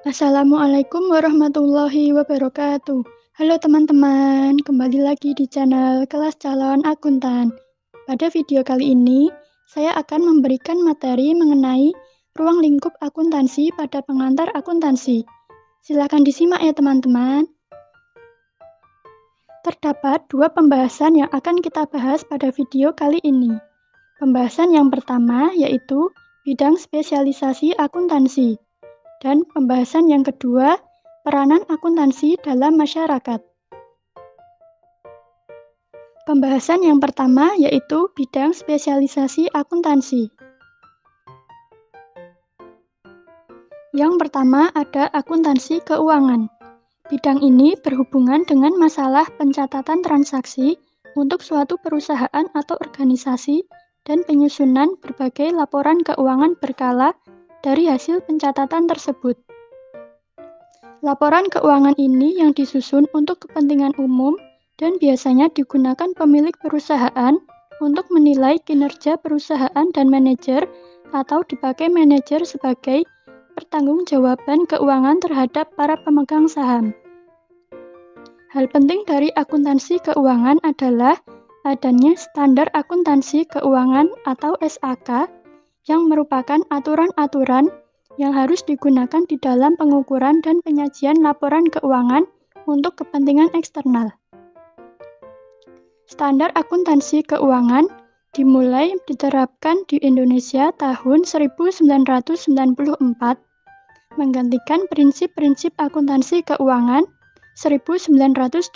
Assalamualaikum warahmatullahi wabarakatuh. Halo teman-teman, kembali lagi di channel Kelas Calon Akuntan. Pada video kali ini, saya akan memberikan materi mengenai ruang lingkup akuntansi pada pengantar akuntansi. Silakan disimak ya teman-teman. Terdapat dua pembahasan yang akan kita bahas pada video kali ini. Pembahasan yang pertama yaitu bidang spesialisasi akuntansi. Dan pembahasan yang kedua, peranan akuntansi dalam masyarakat. Pembahasan yang pertama yaitu bidang spesialisasi akuntansi. Yang pertama ada akuntansi keuangan. Bidang ini berhubungan dengan masalah pencatatan transaksi untuk suatu perusahaan atau organisasi dan penyusunan berbagai laporan keuangan berkala dari hasil pencatatan tersebut. Laporan keuangan ini yang disusun untuk kepentingan umum dan biasanya digunakan pemilik perusahaan untuk menilai kinerja perusahaan dan manajer atau dipakai manajer sebagai pertanggungjawaban keuangan terhadap para pemegang saham. Hal penting dari akuntansi keuangan adalah adanya standar akuntansi keuangan atau SAK yang merupakan aturan-aturan yang harus digunakan di dalam pengukuran dan penyajian laporan keuangan untuk kepentingan eksternal. Standar akuntansi keuangan dimulai diterapkan di Indonesia tahun 1994, menggantikan prinsip-prinsip akuntansi keuangan 1984.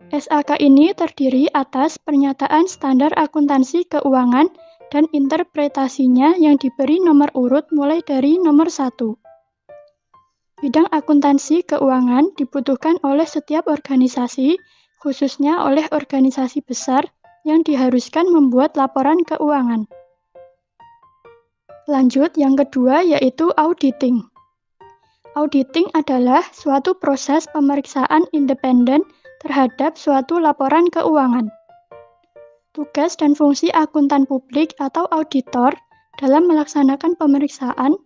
SAK ini terdiri atas pernyataan standar akuntansi keuangan dan interpretasinya yang diberi nomor urut mulai dari nomor 1. Bidang akuntansi keuangan dibutuhkan oleh setiap organisasi, khususnya oleh organisasi besar yang diharuskan membuat laporan keuangan. Lanjut, yang kedua yaitu auditing. Auditing adalah suatu proses pemeriksaan independen terhadap suatu laporan keuangan. Tugas dan fungsi akuntan publik atau auditor dalam melaksanakan pemeriksaan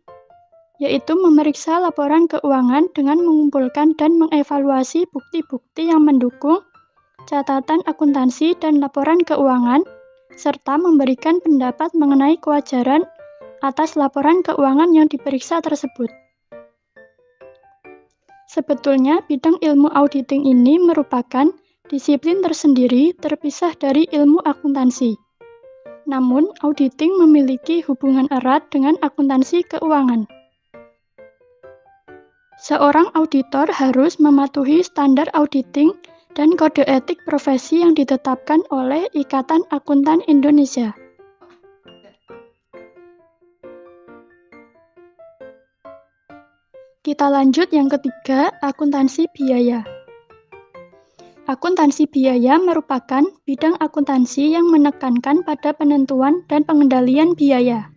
yaitu memeriksa laporan keuangan dengan mengumpulkan dan mengevaluasi bukti-bukti yang mendukung catatan akuntansi dan laporan keuangan serta memberikan pendapat mengenai kewajaran atas laporan keuangan yang diperiksa tersebut. Sebetulnya, bidang ilmu auditing ini merupakan disiplin tersendiri terpisah dari ilmu akuntansi. Namun, auditing memiliki hubungan erat dengan akuntansi keuangan. Seorang auditor harus mematuhi standar auditing dan kode etik profesi yang ditetapkan oleh Ikatan Akuntan Indonesia. Kita lanjut yang ketiga, akuntansi biaya. Akuntansi biaya merupakan bidang akuntansi yang menekankan pada penentuan dan pengendalian biaya.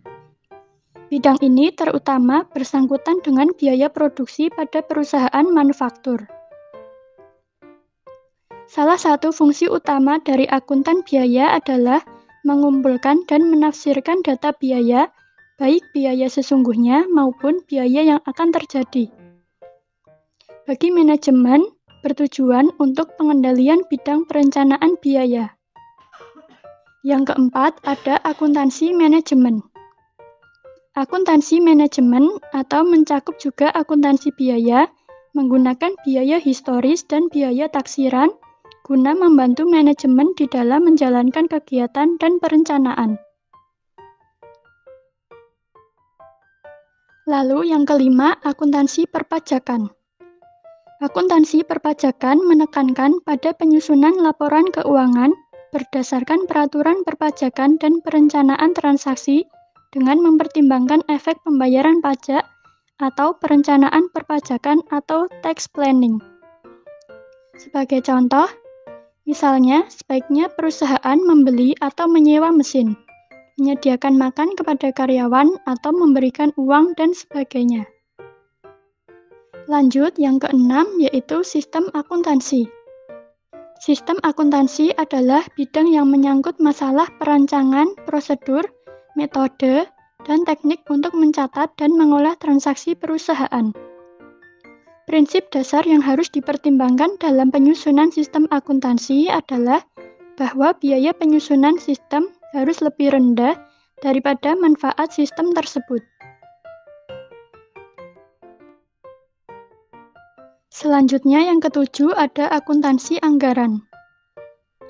Bidang ini terutama bersangkutan dengan biaya produksi pada perusahaan manufaktur. Salah satu fungsi utama dari akuntan biaya adalah mengumpulkan dan menafsirkan data biaya, baik biaya sesungguhnya maupun biaya yang akan terjadi. Bagi manajemen, bertujuan untuk pengendalian bidang perencanaan biaya. Yang keempat, ada akuntansi manajemen. Akuntansi manajemen atau mencakup juga akuntansi biaya, menggunakan biaya historis dan biaya taksiran, guna membantu manajemen di dalam menjalankan kegiatan dan perencanaan. Lalu yang kelima, akuntansi perpajakan. Akuntansi perpajakan menekankan pada penyusunan laporan keuangan berdasarkan peraturan perpajakan dan perencanaan transaksi dengan mempertimbangkan efek pembayaran pajak atau perencanaan perpajakan atau tax planning. Sebagai contoh, Misalnya, sebaiknya perusahaan membeli atau menyewa mesin, menyediakan makan kepada karyawan, atau memberikan uang, dan sebagainya. Lanjut, yang keenam yaitu sistem akuntansi. Sistem akuntansi adalah bidang yang menyangkut masalah perancangan, prosedur, metode, dan teknik untuk mencatat dan mengolah transaksi perusahaan. Prinsip dasar yang harus dipertimbangkan dalam penyusunan sistem akuntansi adalah bahwa biaya penyusunan sistem harus lebih rendah daripada manfaat sistem tersebut. Selanjutnya yang ketujuh ada akuntansi anggaran.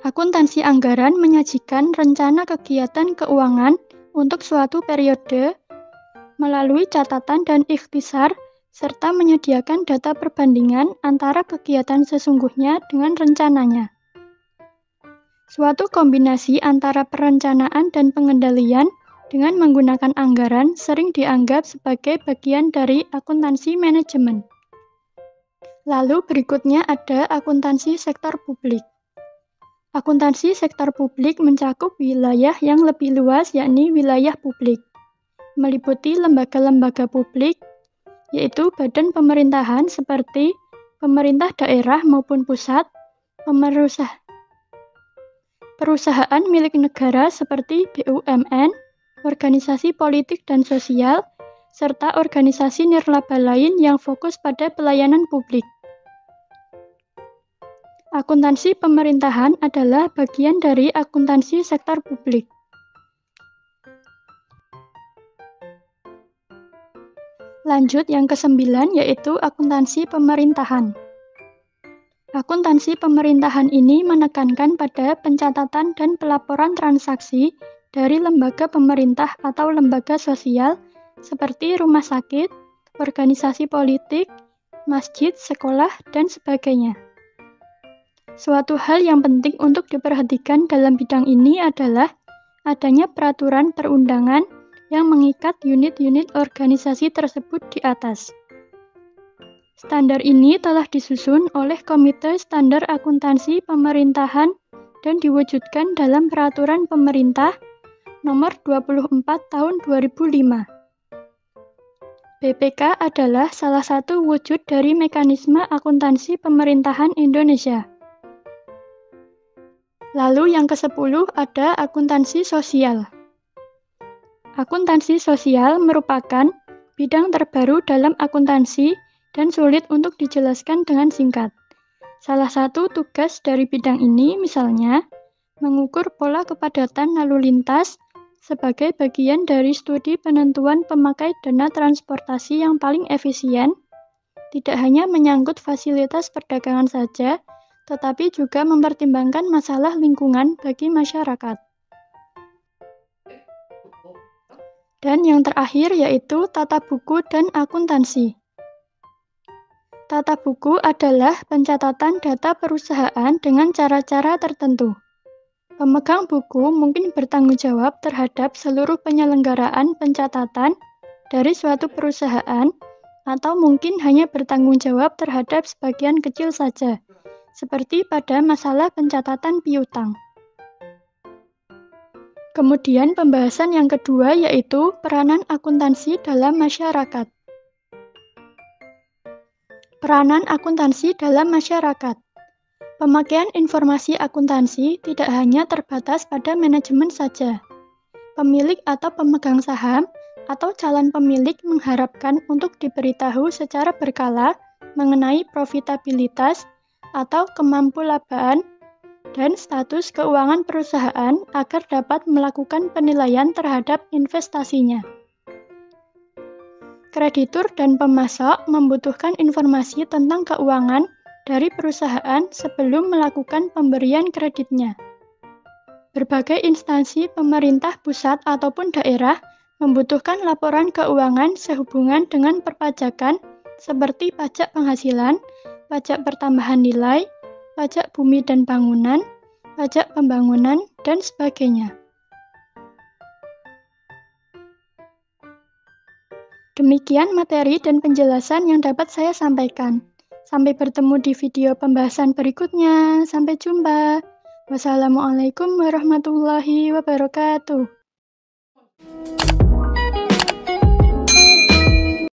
Akuntansi anggaran menyajikan rencana kegiatan keuangan untuk suatu periode melalui catatan dan ikhtisar serta menyediakan data perbandingan antara kegiatan sesungguhnya dengan rencananya. Suatu kombinasi antara perencanaan dan pengendalian dengan menggunakan anggaran sering dianggap sebagai bagian dari akuntansi manajemen. Lalu berikutnya ada akuntansi sektor publik. Akuntansi sektor publik mencakup wilayah yang lebih luas, yakni wilayah publik, meliputi lembaga-lembaga publik, yaitu badan pemerintahan seperti pemerintah daerah maupun pusat, perusahaan milik negara seperti BUMN, organisasi politik dan sosial, serta organisasi nirlaba lain yang fokus pada pelayanan publik. Akuntansi pemerintahan adalah bagian dari akuntansi sektor publik. Lanjut yang ke-9 yaitu akuntansi pemerintahan. Akuntansi pemerintahan ini menekankan pada pencatatan dan pelaporan transaksi dari lembaga pemerintah atau lembaga sosial seperti rumah sakit, organisasi politik, masjid, sekolah, dan sebagainya. Suatu hal yang penting untuk diperhatikan dalam bidang ini adalah adanya peraturan perundangan yang mengikat unit-unit organisasi tersebut di atas. Standar ini telah disusun oleh Komite Standar Akuntansi Pemerintahan dan diwujudkan dalam Peraturan Pemerintah Nomor 24 Tahun 2005. BPK adalah salah satu wujud dari mekanisme akuntansi pemerintahan Indonesia. Lalu yang ke-10 ada akuntansi sosial. Akuntansi sosial merupakan bidang terbaru dalam akuntansi dan sulit untuk dijelaskan dengan singkat. Salah satu tugas dari bidang ini misalnya mengukur pola kepadatan lalu lintas sebagai bagian dari studi penentuan pemakai dana transportasi yang paling efisien, tidak hanya menyangkut fasilitas perdagangan saja, tetapi juga mempertimbangkan masalah lingkungan bagi masyarakat. Dan yang terakhir yaitu tata buku dan akuntansi. Tata buku adalah pencatatan data perusahaan dengan cara-cara tertentu. Pemegang buku mungkin bertanggung jawab terhadap seluruh penyelenggaraan pencatatan dari suatu perusahaan atau mungkin hanya bertanggung jawab terhadap sebagian kecil saja, seperti pada masalah pencatatan piutang. Kemudian pembahasan yang kedua yaitu peranan akuntansi dalam masyarakat. Peranan akuntansi dalam masyarakat. Pemakaian informasi akuntansi tidak hanya terbatas pada manajemen saja. Pemilik atau pemegang saham atau calon pemilik mengharapkan untuk diberitahu secara berkala mengenai profitabilitas atau kemampuan dan status keuangan perusahaan agar dapat melakukan penilaian terhadap investasinya. Kreditur dan pemasok membutuhkan informasi tentang keuangan dari perusahaan sebelum melakukan pemberian kreditnya. Berbagai instansi pemerintah pusat ataupun daerah membutuhkan laporan keuangan sehubungan dengan perpajakan seperti pajak penghasilan, pajak pertambahan nilai, pajak bumi dan bangunan, pajak pembangunan, dan sebagainya. Demikian materi dan penjelasan yang dapat saya sampaikan. Sampai bertemu di video pembahasan berikutnya. Sampai jumpa. Wassalamualaikum warahmatullahi wabarakatuh.